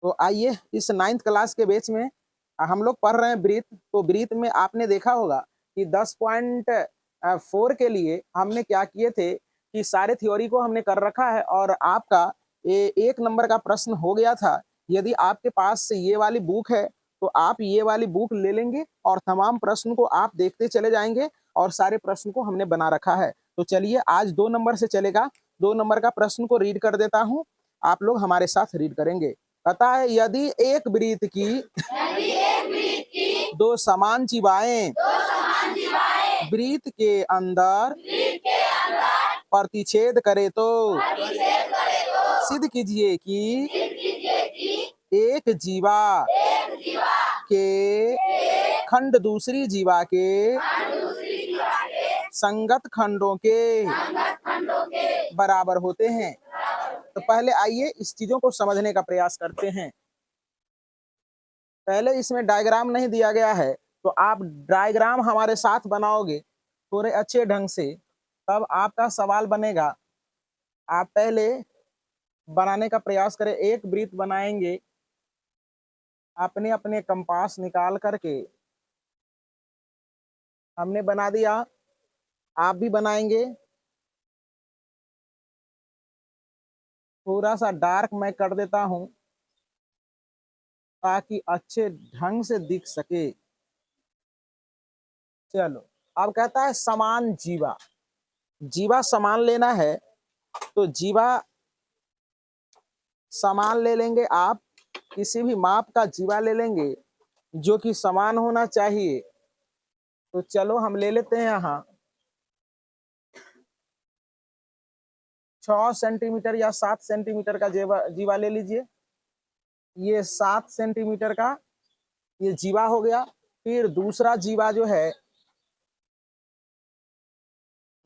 तो आइए इस 9th क्लास के बैच में हम लोग पढ़ रहे हैं ब्रीथ। तो ब्रीथ में आपने देखा होगा कि 10.4 के लिए हमने क्या किए थे कि सारे थ्योरी को हमने कर रखा है और आपका 1 नंबर का प्रश्न हो गया था। यदि आपके पास ये वाली बुक है तो आप ये वाली बुक ले लेंगे और तमाम प्रश्न को आप देखते चले जाएंगे और सारे प्रश्न को हमने बना रखा है। तो चलिए आज 2 नंबर से चलेगा। 2 नंबर का प्रश्न को रीड कर देता हूँ, आप लोग हमारे साथ रीड करेंगे। कहता है यदि एक वृत्त की दो समान जीवाएं वृत्त के अंदर प्रतिच्छेद करे तो सिद्ध कीजिए कि एक जीवा के खंड दूसरी जीवा के संगत खंडों के बराबर होते हैं। तो पहले आइए इस चीजों को समझने का प्रयास करते हैं। पहले इसमें डायग्राम नहीं दिया गया है तो आप डायग्राम हमारे साथ बनाओगे थोड़े अच्छे ढंग से, तब आपका सवाल बनेगा। आप पहले बनाने का प्रयास करें। एक वृत्त बनाएंगे अपने अपने कंपास निकाल करके। हमने बना दिया, आप भी बनाएंगे। थोड़ा सा डार्क मैं कर देता हूं ताकि अच्छे ढंग से दिख सके। चलो, अब कहता है समान जीवा। जीवा समान लेना है तो जीवा समान ले लेंगे। आप किसी भी माप का जीवा ले लेंगे जो कि समान होना चाहिए। तो चलो हम ले लेते हैं यहाँ 6 सेंटीमीटर या 7 सेंटीमीटर का जीवा ले लीजिए। ये 7 सेंटीमीटर का ये जीवा हो गया। फिर दूसरा जीवा जो है,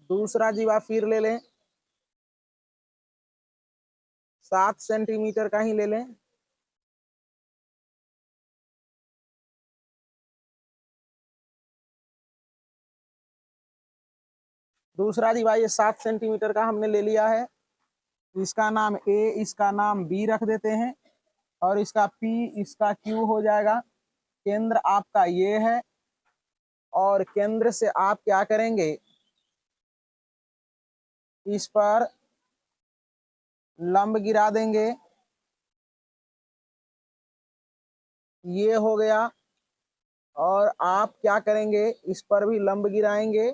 दूसरा जीवा फिर ले लें, 7 सेंटीमीटर का ही ले लें। दूसरा जीवा ये 7 सेंटीमीटर का हमने ले लिया है। इसका नाम ए, इसका नाम बी रख देते हैं और इसका पी, इसका क्यू हो जाएगा। केंद्र आपका ये है और केंद्र से आप क्या करेंगे, इस पर लंब गिरा देंगे। ये हो गया। और आप क्या करेंगे, इस पर भी लंब गिराएंगे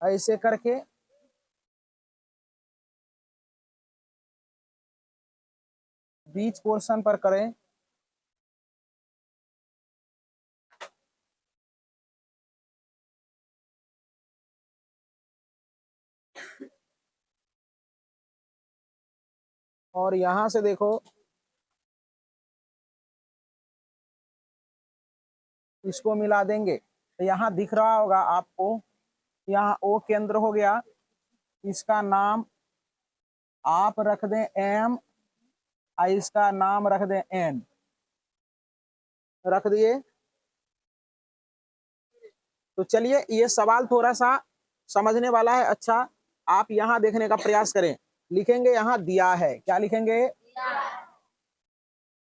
ऐसे करके। बीच पोर्शन पर करें। और यहां से देखो, इसको मिला देंगे तो यहाँ दिख रहा होगा आपको, यहाँ ओ केंद्र हो गया। इसका नाम आप रख दें एम और इसका नाम रख दें एन। रख दिए। तो चलिए ये सवाल थोड़ा सा समझने वाला है। अच्छा, आप यहाँ देखने का प्रयास करें। लिखेंगे यहाँ दिया है। क्या लिखेंगे?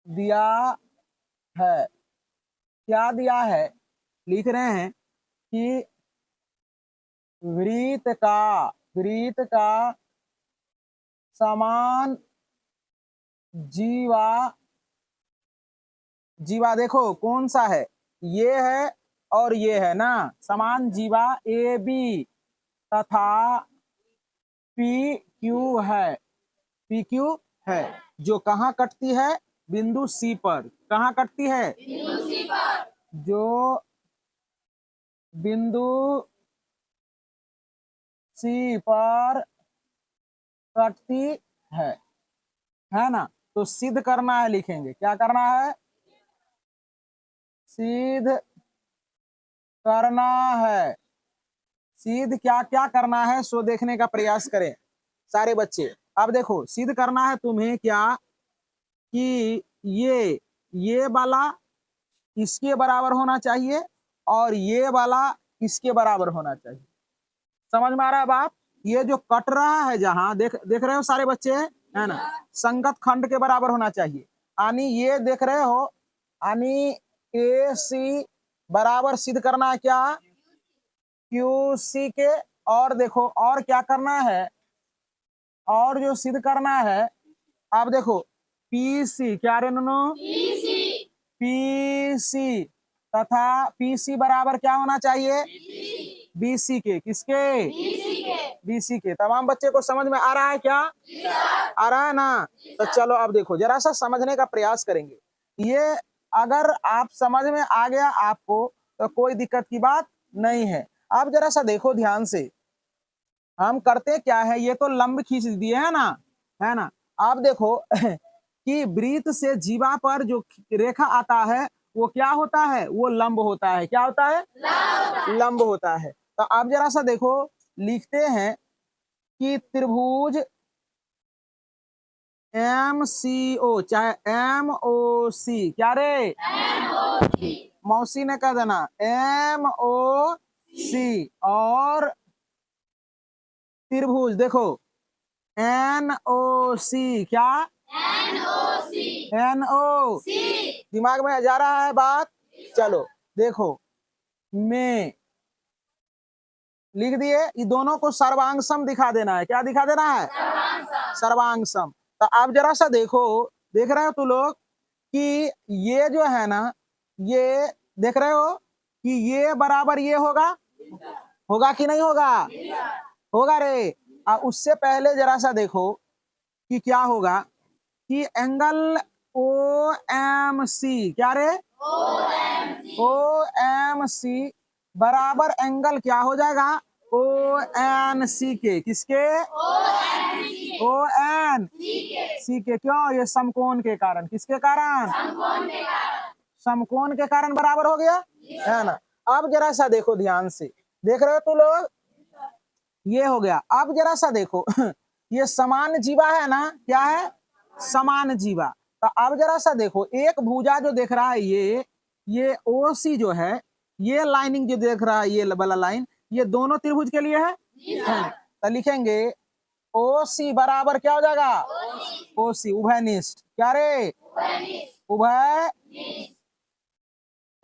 दिया है। क्या दिया है? लिख रहे हैं कि वृत्त का समान जीवा, जीवा देखो कौन सा है, ये है और ये है ना। समान जीवा ए बी तथा पी क्यू है। पी क्यू है जो कहाँ कटती है, बिंदु सी पर। कहाँ कटती है? बिंदु सी पर। जो बिंदु सी पर कटती है ना। तो सिद्ध करना है, लिखेंगे क्या करना है? सिद्ध करना है। सिद्ध क्या क्या करना है सो देखने का प्रयास करें सारे बच्चे। अब देखो, सिद्ध करना है तुम्हें क्या कि ये वाला इसके बराबर होना चाहिए और ये वाला इसके बराबर होना चाहिए। समझ में आ रहा है बात? ये जो कट रहा है, जहां देख रहे हो सारे बच्चे, है ना, संगत खंड के बराबर होना चाहिए। यानी ये देख रहे हो, यानी ए सी बराबर सिद्ध करना है क्या, क्यू सी के। और देखो और क्या करना है, और जो सिद्ध करना है, आप देखो पी सी, क्या रे नो, पी सी तथा पी सी बराबर क्या होना चाहिए, बी सी के। किसके, बी सी के। तमाम बच्चे को समझ में आ रहा है क्या, आ रहा है ना। तो चलो अब देखो जरा सा समझने का प्रयास करेंगे। ये अगर आप समझ में आ गया आपको तो कोई दिक्कत की बात नहीं है। आप जरा सा देखो ध्यान से, हम करते क्या है, ये तो लंब खींच दिए है ना, है ना। आप देखो कि वृत्त से जीवा पर जो रेखा आता है वो क्या होता है, वो लंब होता है। क्या होता है, लंब होता है। तो आप जरा सा देखो, लिखते हैं कि त्रिभुज एम सी ओ, चाहे एम ओ सी, क्या रे, मौसी ने कह देना एम ओ सी। और त्रिभुज देखो एन ओ सी, क्या, एन ओ, दिमाग में जा रहा है बात। चलो देखो, में लिख दिए, ये दोनों को सर्वांगसम दिखा देना है। क्या दिखा देना है, सर्वांगसम। तो आप जरा सा देखो, देख रहे हो तू लोग कि ये जो है ना, ये देख रहे हो कि ये बराबर ये होगा, होगा कि नहीं होगा, होगा रे। उससे पहले जरा सा देखो कि क्या होगा, कि एंगल ओ एम सी, क्या रे, ओ एम सी बराबर एंगल क्या हो जाएगा, ओ एन सी के। किसके, ओ एन सी के। क्यों, ये समकोण के कारण। किसके कारण, समकोण के कारण बराबर हो गया, है ना। अब जरा सा देखो ध्यान से, देख रहे हो तू लोग, ये हो गया। अब जरा सा देखो ये समान जीवा है ना, क्या है, समान जीवा। तो अब जरा सा देखो, एक भुजा जो देख रहा है ये ओ सी जो है, ये लाइनिंग जो देख रहा है ये वाला लाइन, ये दोनों त्रिभुज के लिए है। तो लिखेंगे ओ सी बराबर क्या हो जाएगा, ओ सी उभयनिष्ठ। क्या रे, उभय,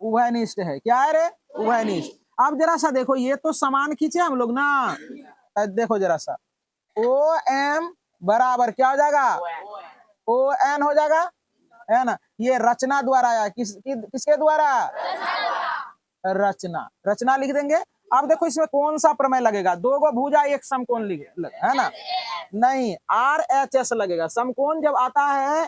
उभयनिष्ठ है। क्या है रे, उभयनिष्ठ। अब जरा सा देखो, ये तो समान खींचे हम लोग ना, देखो जरा सा, ओ एम बराबर क्या हो जाएगा, ओ एन हो जाएगा, है ना। ये रचना द्वारा आया, किसके द्वारा, रचना, रचना लिख देंगे। अब देखो इसमें कौन सा प्रमेय लगेगा, दो गो भुजा एक समकोण है ना, नहीं आर एच एस लगेगा। समकोण जब आता है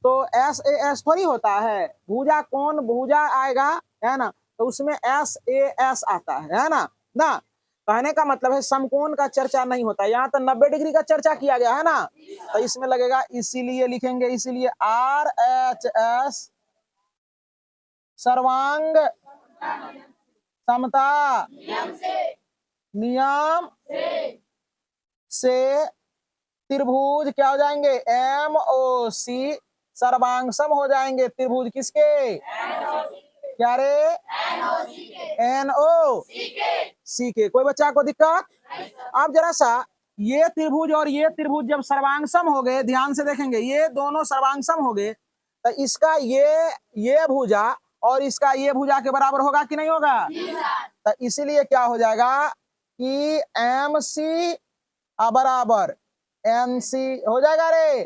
तो एस ए एस थोड़ी होता है, भुजा कौन भुजा आएगा, है ना, तो उसमें एस ए एस आता है ना। ना कहने का मतलब है समकोण का चर्चा नहीं होता, यहाँ तो 90 डिग्री का चर्चा किया गया है ना, तो इसमें लगेगा, इसीलिए लिखेंगे, इसीलिए आर एच एस सर्वांग समता नियम से त्रिभुज क्या हो जाएंगे, एम ओ सी सर्वांगसम हो जाएंगे। त्रिभुज किसके, क्या रे, एन ओ सी के। कोई बच्चा को दिक्कत। अब जरा सा ये त्रिभुज और ये त्रिभुज जब सर्वांगसम हो गए, ध्यान से देखेंगे, ये दोनों सर्वांगसम हो गए, तो इसका ये भुजा और इसका ये भुजा के बराबर होगा कि नहीं होगा। तो इसीलिए क्या हो जाएगा कि एम सी बराबर एन सी हो जाएगा रे,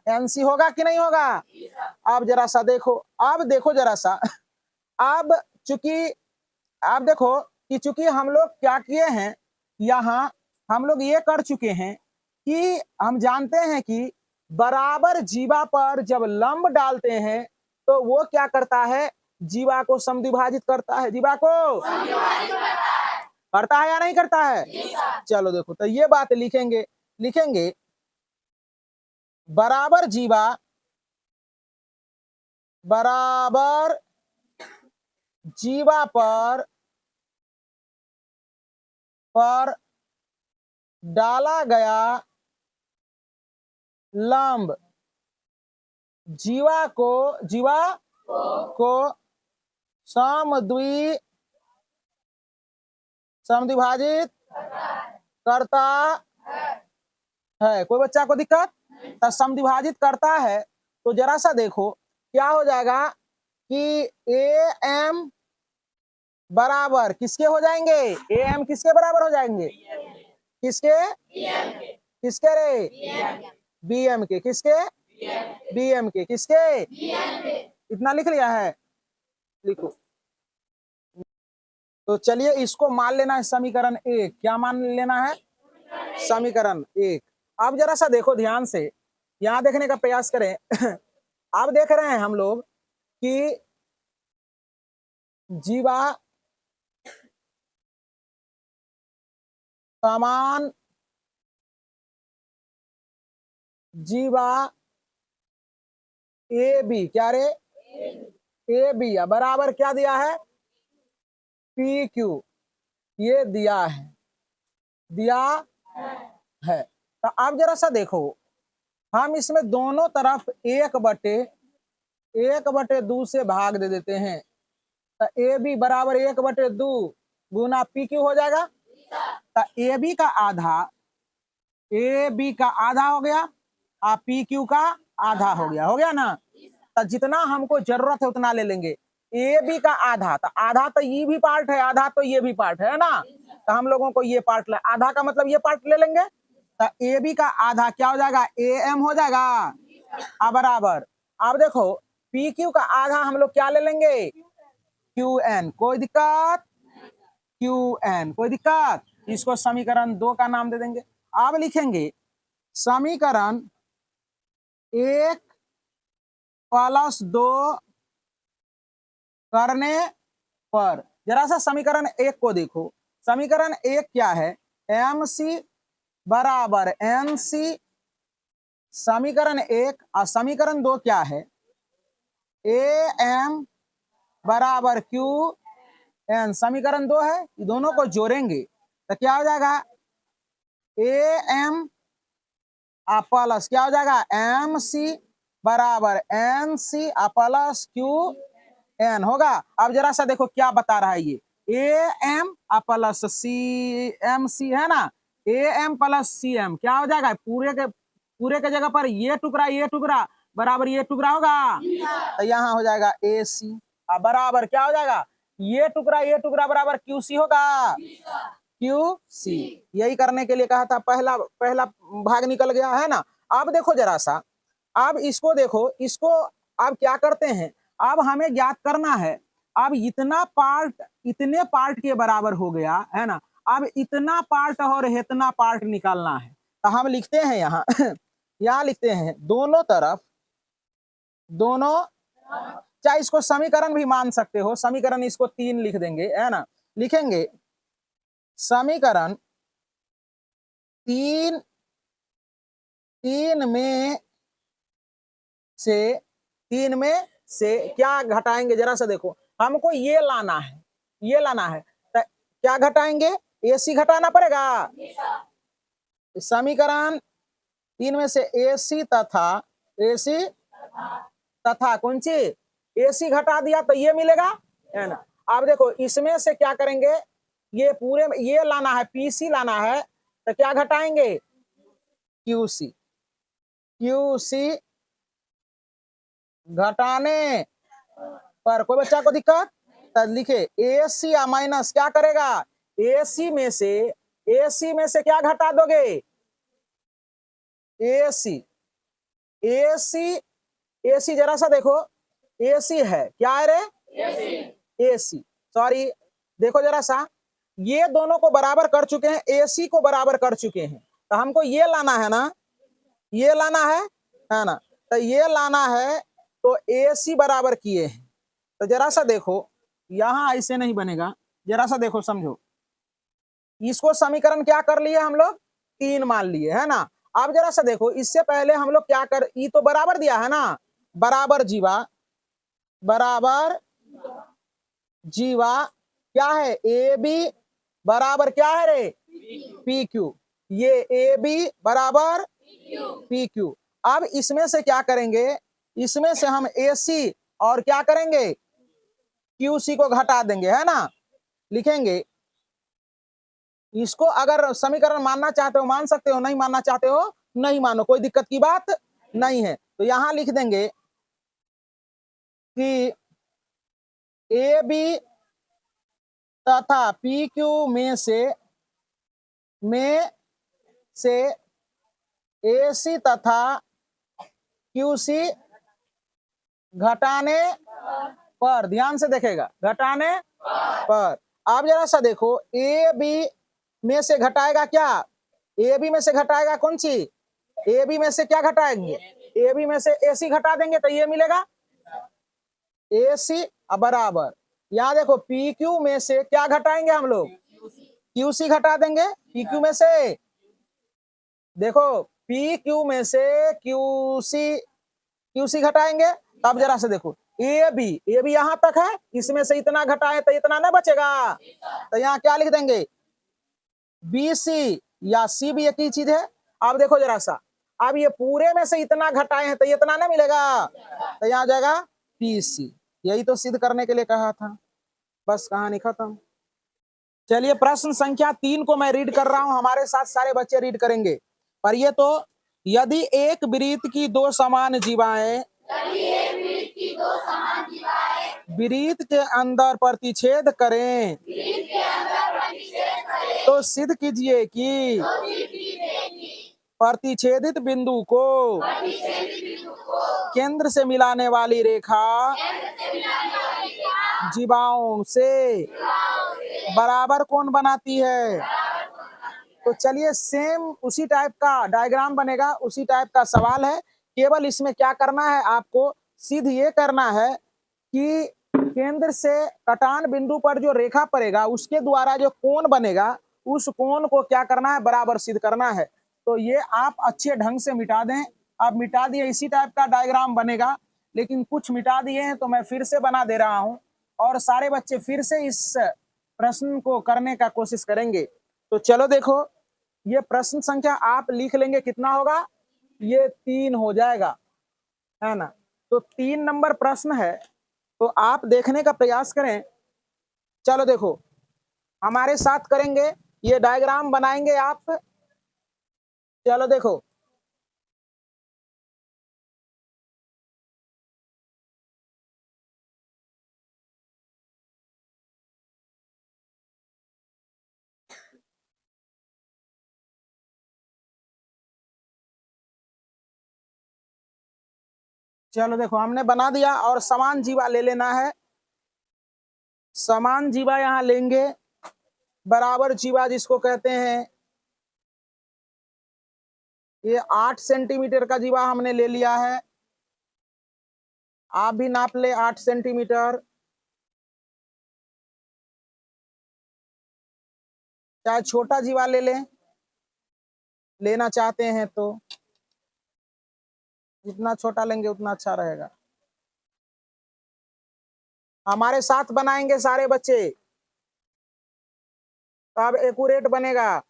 एन सी होगा कि नहीं होगा। अब जरा सा देखो, अब देखो जरा सा, अब चूंकि आप देखो कि चूंकि हम लोग क्या किए हैं, यहाँ हम लोग ये कर चुके हैं कि हम जानते हैं कि बराबर जीवा पर जब लंब डालते हैं तो वो क्या करता है, जीवा को समद्विभाजित करता है। जीवा को करता है या नहीं करता है। चलो देखो, तो ये बात लिखेंगे, लिखेंगे बराबर जीवा बराबर जीवा पर डाला गया लंब जीवा को समद्विभाजित करता है। कोई बच्चा को दिक्कत। तो समद्विभाजित करता है तो जरा सा देखो क्या हो जाएगा कि ए एम बराबर किसके हो जाएंगे, ए एम किसके बराबर हो जाएंगे, किसके, किसके रे, बी एम के, किसके, बी एम के, किसके, इतना लिख लिया है, लिखो। तो चलिए इसको मान लेना है समीकरण एक, क्या मान लेना है, समीकरण एक। अब जरा सा देखो ध्यान से, यहां देखने का प्रयास करें। अब देख रहे हैं हम लोग कि जीवा समान जीवा ए बी, क्या रे, ए बी बराबर क्या दिया है, पी क्यू, ये दिया है, दिया है। तो अब जरा सा देखो हम इसमें दोनों तरफ एक बटे दो से भाग दे देते हैं, तो ए बी बराबर एक बटे दो गुना पी क्यू हो जाएगा। तो ए बी का आधा, ए बी का आधा हो गया और पी क्यू का आधा हो गया ना। तो जितना हमको जरूरत है उतना ले लेंगे। ए बी का आधा, तो आधा तो ये भी पार्ट है, आधा तो ये भी पार्ट है ना, तो हम लोगों को ये पार्ट ले, आधा का मतलब ये पार्ट ले लेंगे। तो ए बी का आधा क्या हो जाएगा, ए एम हो जाएगा बराबर। अब देखो पी क्यू का आधा हम लोग क्या ले लेंगे, क्यू एन, कोई दिक्कत, क्यू एन कोई दिक्कत। इसको समीकरण दो का नाम दे देंगे। अब लिखेंगे समीकरण एक प्लस दो करने पर, जरा सा समीकरण एक को देखो। समीकरण एक क्या है, एम सी बराबर एन सी, समीकरण एक। और समीकरण दो क्या है, ए एम बराबर क्यू एन, समीकरण दो है, दोनों को जोड़ेंगे तो क्या हो जाएगा, ए एम प्लस क्या हो जाएगा, एम सी बराबर N C plus Q N होगा। अब जरा सा देखो क्या बता रहा है ये, A M plus C M C है ना, A M plus C M क्या हो जाएगा, पूरे के जगह पर ये टुकड़ा बराबर ये टुकड़ा होगा, तो यहाँ हो जाएगा ए सी बराबर क्या हो जाएगा, ये टुकड़ा बराबर क्यू सी होगा, क्यू सी। यही करने के लिए कहा था, पहला भाग निकल गया है ना। अब देखो जरा सा, अब इसको देखो, इसको अब क्या करते हैं, अब हमें ज्ञात करना है, अब इतना पार्ट इतने पार्ट के बराबर हो गया है ना, अब इतना पार्ट और इतना पार्ट निकालना है। तो हम लिखते हैं यहाँ यहाँ लिखते हैं दोनों तरफ, दोनों, चाहे इसको समीकरण भी मान सकते हो, समीकरण इसको 3 लिख देंगे है ना, लिखेंगे समीकरण तीन में से क्या घटाएंगे, जरा सा देखो, हमको ये लाना है, ये लाना है, तो क्या घटाएंगे, एसी घटाना पड़ेगा। समीकरण 3 में से एसी तथा कौन सी, एसी घटा दिया तो ये मिलेगा है ना। अब देखो इसमें से क्या करेंगे, ये पूरे ये लाना है, पीसी लाना है, तो क्या घटाएंगे, क्यूसी, क्यूसी घटाने पर कोई बच्चा को दिक्कत, तो लिखे एसी माइनस क्या करेगा, एसी में से क्या घटा दोगे, एसी, एसी जरा सा देखो, एसी है क्या है रे, एसी, सॉरी देखो जरा सा, ये दोनों को बराबर कर चुके हैं, एसी को बराबर कर चुके हैं, तो हमको ये लाना है ना, ये लाना है ना, तो ये लाना है, तो एसी बराबर किए हैं। तो जरा सा देखो यहां ऐसे नहीं बनेगा, जरा सा देखो समझो, इसको समीकरण क्या कर लिए हम लोग, 3 मान लिए है ना। अब जरा सा देखो, इससे पहले हम लोग क्या कर, ई तो बराबर दिया है ना, बराबर जीवा क्या है, ए बी बराबर क्या है रे, पी क्यू, ये ए बी बराबर पी क्यू। अब इसमें से क्या करेंगे, इसमें से हम ए सी और क्या करेंगे, क्यू सी को घटा देंगे है ना, लिखेंगे इसको, अगर समीकरण मानना चाहते हो मान सकते हो, नहीं मानना चाहते हो नहीं मानो, कोई दिक्कत की बात नहीं है। तो यहां लिख देंगे कि ए बी तथा पी क्यू में से ए सी तथा क्यू सी घटाने पर, ध्यान से देखेगा, घटाने पर। आप जरा सा देखो, ए बी में से घटाएगा क्या, ए बी में से घटाएगा कौन सी, ए बी में से क्या घटाएंगे, ए बी में से ए सी घटा देंगे तो ये मिलेगा ए सी बराबर, यहाँ देखो पी क्यू में से क्या घटाएंगे हम लोग, क्यू सी घटा देंगे, पी क्यू में से, देखो पी क्यू में से क्यू सी घटाएंगे। तब जरा से देखो ए बी यहां तक है, इसमें से इतना घटाए तो इतना ना बचेगा, तो यहाँ क्या लिख देंगे बी सी या सी भी एक ही चीज है। अब देखो जरा सा, अब ये पूरे में से इतना घटाए हैं तो इतना ना मिलेगा, तो यहाँ जाएगा पी सी। यही तो सिद्ध करने के लिए कहा था, बस कहानी खत्म। चलिए प्रश्न संख्या 3 को मैं रीड कर रहा हूं, हमारे साथ सारे बच्चे रीड करेंगे। पर ये तो, यदि एक वृत्त की दो समान जीवाएं वृत्त के अंदर प्रतिच्छेद करें तो सिद्ध कीजिए कि प्रतिच्छेदित बिंदु को केंद्र से मिलाने वाली रेखा जीवाओं से बराबर कोण बनाती है। तो चलिए सेम उसी टाइप का डायग्राम बनेगा, उसी टाइप का सवाल है, केवल इसमें क्या करना है आपको, सिद्ध ये करना है कि केंद्र से कटान बिंदु पर जो रेखा पड़ेगा उसके द्वारा जो कोण बनेगा उस कोण को क्या करना है, बराबर सिद्ध करना है। तो ये आप अच्छे ढंग से मिटा दें। अब मिटा दिए, इसी टाइप का डायग्राम बनेगा, लेकिन कुछ मिटा दिए हैं तो मैं फिर से बना दे रहा हूं और सारे बच्चे फिर से इस प्रश्न को करने का कोशिश करेंगे। तो चलो देखो, ये प्रश्न संख्या आप लिख लेंगे, कितना होगा, ये 3 हो जाएगा, है ना। तो 3 नंबर प्रश्न है, तो आप देखने का प्रयास करें। चलो देखो, हमारे साथ करेंगे, ये डायग्राम बनाएंगे आप। चलो देखो, चलो देखो हमने बना दिया और समान जीवा ले लेना है। समान जीवा यहां लेंगे, बराबर जीवा जिसको कहते हैं, ये 8 सेंटीमीटर का जीवा हमने ले लिया है। आप भी नाप ले 8 सेंटीमीटर, चाहे छोटा जीवा ले लें, लेना चाहते हैं तो जितना छोटा लेंगे उतना अच्छा रहेगा। हमारे साथ बनाएंगे सारे बच्चे, तब एक्यूरेट बनेगा।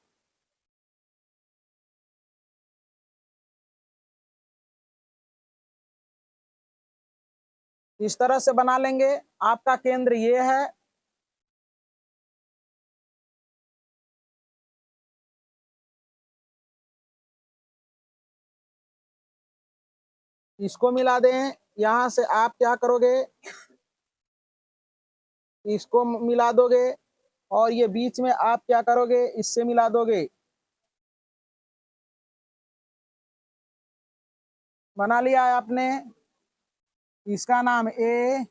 इस तरह से बना लेंगे। आपका केंद्र ये है, इसको मिला दें। यहां से आप क्या करोगे, इसको मिला दोगे और ये बीच में आप क्या करोगे, इससे मिला दोगे। बना लिया है आपने, इसका नाम ए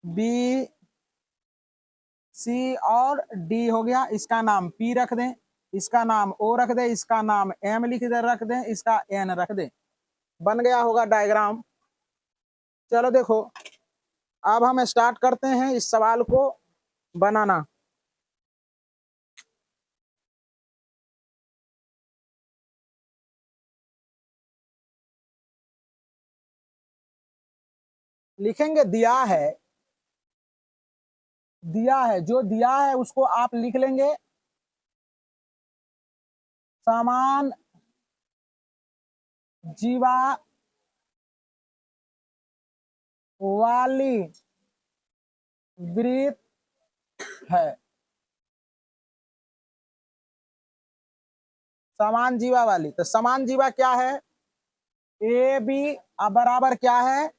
बी सी और डी हो गया, इसका नाम पी रख दें, इसका नाम ओ रख दें, इसका नाम एम लिख दे रख दें, इसका एन रख दें। बन गया होगा डायग्राम। चलो देखो, अब हम स्टार्ट करते हैं इस सवाल को बनाना। लिखेंगे दिया है, जो दिया है उसको आप लिख लेंगे, समान जीवा वाली वृत्त है, समान जीवा वाली। तो समान जीवा क्या है? ए बी बराबर क्या है?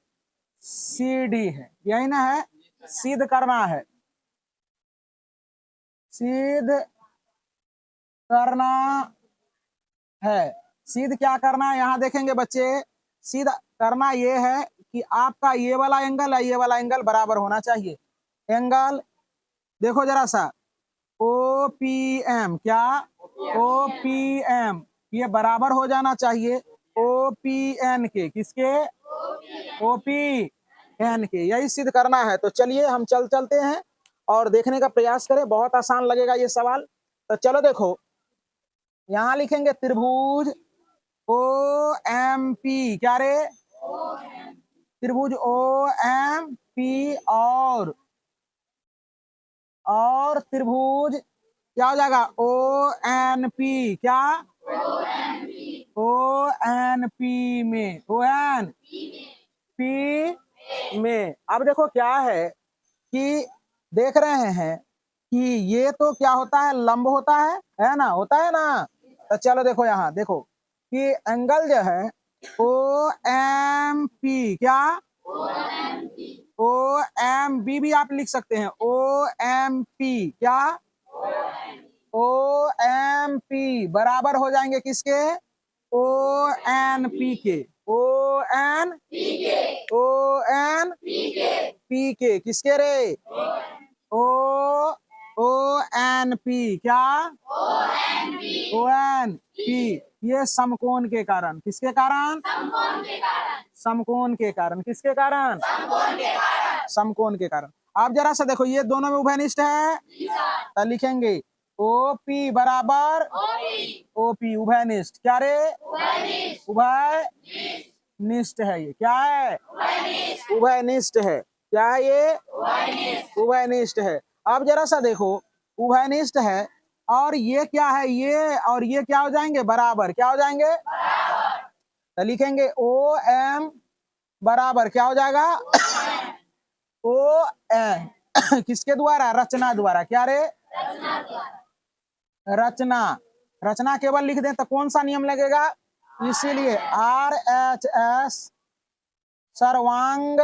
सी डी है, यही ना है? सिद्ध करना है, सिद्ध करना है। सिद्ध क्या करना है यहाँ देखेंगे बच्चे, सिद्ध करना ये है कि आपका ये वाला एंगल है, ये वाला एंगल बराबर होना चाहिए। एंगल देखो जरा सा, ओ पी एम, क्या? ओ पी एम, ये बराबर हो जाना चाहिए ओ पी एन के। किसके? ओ पी एन के। यही सिद्ध करना है। तो चलिए हम चलते हैं और देखने का प्रयास करें। बहुत आसान लगेगा ये सवाल। तो चलो देखो, यहां लिखेंगे त्रिभुज ओ एम पी, क्या रे? त्रिभुज ओ एम पी और त्रिभुज क्या हो जाएगा? ओ एन पी, क्या? ओ एन पी में, ओ एन पी में। अब देखो क्या है कि देख रहे हैं कि ये तो क्या होता है? लंब होता है ना? होता है ना? तो चलो देखो यहाँ देखो कि एंगल जो है ओ एम पी, क्या? ओ एम बी भी आप लिख सकते हैं, ओ एम पी, क्या? ओ एम पी बराबर हो जाएंगे किसके? ओ एन पी के। O N O N P के। किसके रे? ओ ओ एन पी, क्या? O N P. ये समकोण के कारण। किसके कारण? समकोण के कारण। किसके कारण? समकोण के कारण। आप जरा सा देखो, ये दोनों में उभयनिष्ठ है, तो लिखेंगे ओ पी बराबर ओ पी, उभयनिष्ठ। क्या रे? उभय निष्ठ है। ये क्या है? उभयनिष्ठ है। क्या है ये? उभयनिष्ठ है। अब जरा सा देखो, उभयनिष्ठ है और ये क्या है? ये और ये क्या हो जाएंगे? बराबर। क्या हो जाएंगे? तो लिखेंगे ओ एम बराबर क्या हो जाएगा? ओ एन किसके द्वारा? रचना द्वारा। क्या रे? रचना। रचना केवल लिख दें तो कौन सा नियम लगेगा? इसीलिए आर एच एस सर्वांग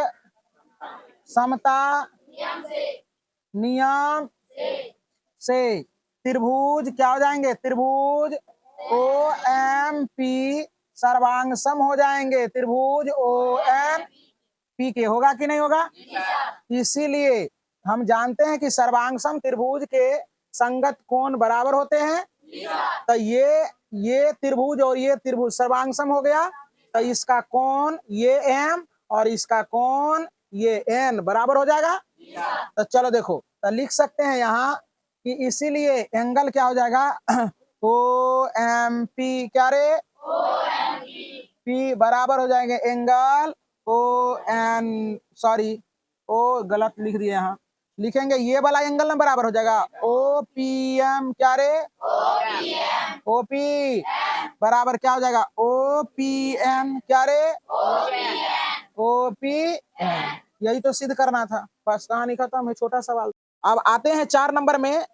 समता नियम से त्रिभुज क्या हो जाएंगे? त्रिभुज ओ एम पी सर्वांग सम हो जाएंगे। त्रिभुज ओ एम पी के होगा कि नहीं होगा? इसीलिए हम जानते हैं कि सर्वांगसम त्रिभुज के संगत कोण बराबर होते हैं। तो ये त्रिभुज और ये त्रिभुज सर्वांगसम हो गया, तो इसका कोण ये एम और इसका कोण ये एन बराबर हो जाएगा। तो चलो देखो, तो लिख सकते हैं यहाँ कि इसीलिए एंगल क्या हो जाएगा? ओ एम पी, क्या रे? पी बराबर हो जाएंगे एंगल ओ एन, सॉरी ओ गलत लिख दिए यहाँ, लिखेंगे ये वाला एंगल ना बराबर हो जाएगा ओ पी एम। क्या रे? ओ पी बराबर क्या हो जाएगा? O P N. क्या रे? O P N. यही तो सिद्ध करना था। बस कहानी खत्म है, छोटा सवाल। अब आते हैं 4 नंबर में।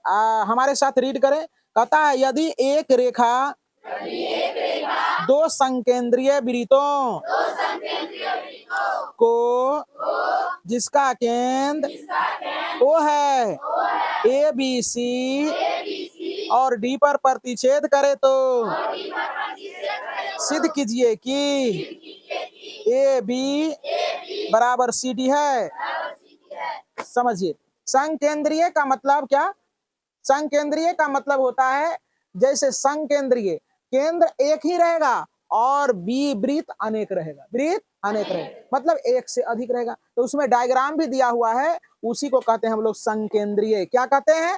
हमारे साथ रीड करें। कहता है यदि एक रेखा दो संकेंद्रीय वृत्तों को जिसका केंद्र ओ है ए बी सी और डी पर प्रतिच्छेद करे तो सिद्ध कीजिए कि ए बी बराबर सी डी है। समझिए, संकेंद्रीय का मतलब क्या? संकेंद्रीय का मतलब होता है जैसे संकेंद्रीय केंद्र एक ही रहेगा और बी वृत्त अनेक रहेगा। वृत्त अनेक रहेगा मतलब एक से अधिक रहेगा। तो उसमें डायग्राम भी दिया हुआ है, उसी को कहते हैं हम लोग संकेंद्रीय। क्या कहते हैं?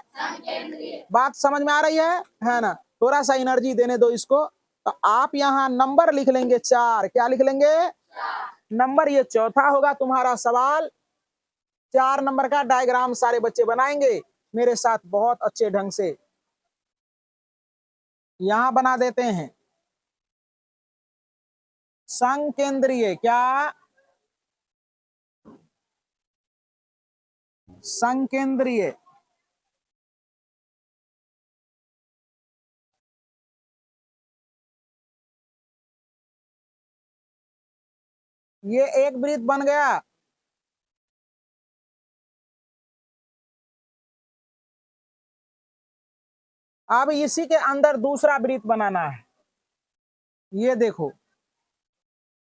बात समझ में आ रही है ना? थोड़ा सा एनर्जी देने दो इसको। तो आप यहाँ नंबर लिख लेंगे 4। क्या लिख लेंगे? नंबर। ये चौथा होगा तुम्हारा सवाल। 4 नंबर का डायग्राम सारे बच्चे बनाएंगे मेरे साथ बहुत अच्छे ढंग से। यहां बना देते हैं संकेंद्रीय। क्या? संकेंद्रीय ये एक वृत्त बन गया। अब इसी के अंदर दूसरा वृत्त बनाना है। ये देखो,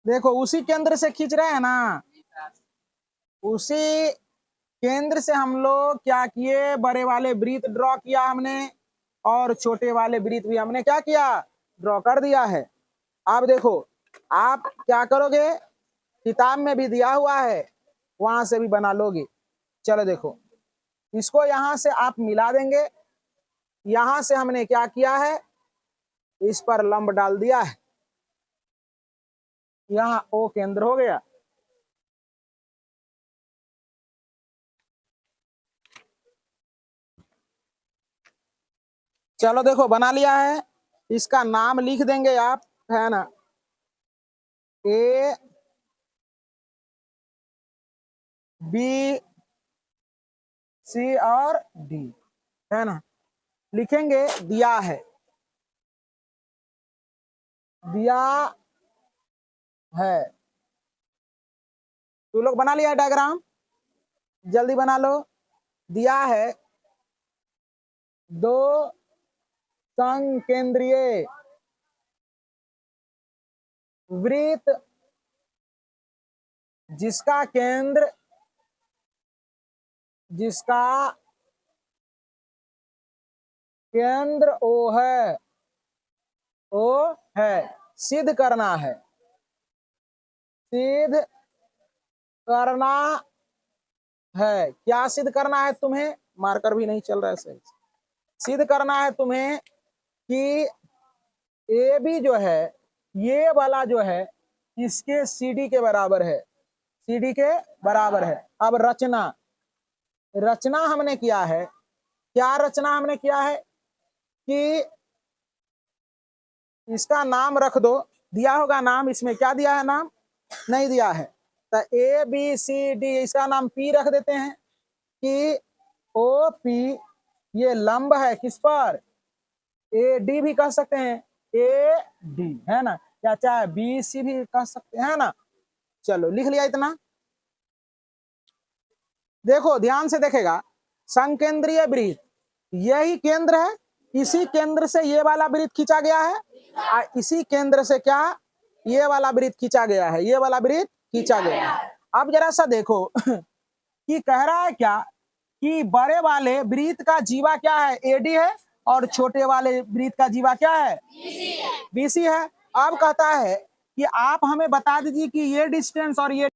देखो उसी केंद्र से खींच रहे हैं ना, उसी केंद्र से हम लोग क्या किए, बड़े वाले वृत्त ड्रॉ किया हमने, और छोटे वाले वृत्त भी हमने क्या किया, ड्रॉ कर दिया है। अब देखो आप क्या करोगे, किताब में भी दिया हुआ है, वहां से भी बना लोगे। चलो देखो, इसको यहां से आप मिला देंगे। यहां से हमने क्या किया है, इस पर लंब डाल दिया है, यहां ओ केंद्र हो गया। चलो देखो बना लिया है। इसका नाम लिख देंगे आप, है ना, ए बी सी और डी, है ना, लिखेंगे। दिया है, दिया है। तू लोग बना लिया डायग्राम, जल्दी बना लो। दिया है दो संकेंद्रीय वृत्त जिसका केंद्र ओ है, ओ है। सिद्ध करना है, सिद्ध करना है। क्या सिद्ध करना है तुम्हें, मार्कर भी नहीं चल रहा है सही। सिद्ध करना है तुम्हें कि ए बी जो है, ये वाला जो है, इसके CD के बराबर है, CD के बराबर है। अब रचना, रचना हमने किया है, क्या रचना हमने किया है कि इसका नाम रख दो, दिया होगा नाम, इसमें क्या दिया है नाम, नहीं दिया है, तो ABCD इसका नाम P रख देते हैं कि OP ये लंब है किस पर, AD भी कह सकते हैं, AD है ना, या चाहे BC भी कह सकते हैं ना। चलो लिख लिया इतना। देखो ध्यान से देखेगा, संकेंद्रीय वृत्त यही केंद्र है, इसी केंद्र से ये वाला वृत्त खींचा गया है, और इसी केंद्र से क्या, ये वाला वृत्त खींचा गया है, ये वाला वृत्त खींचा गया है। अब जरा सा देखो कि कह रहा है क्या, कि बड़े वाले वृत्त का जीवा क्या है, AD है, और छोटे वाले वृत्त का जीवा क्या है, BC है। अब कहता है कि आप हमें बता दीजिए कि ये डिस्टेंस और ये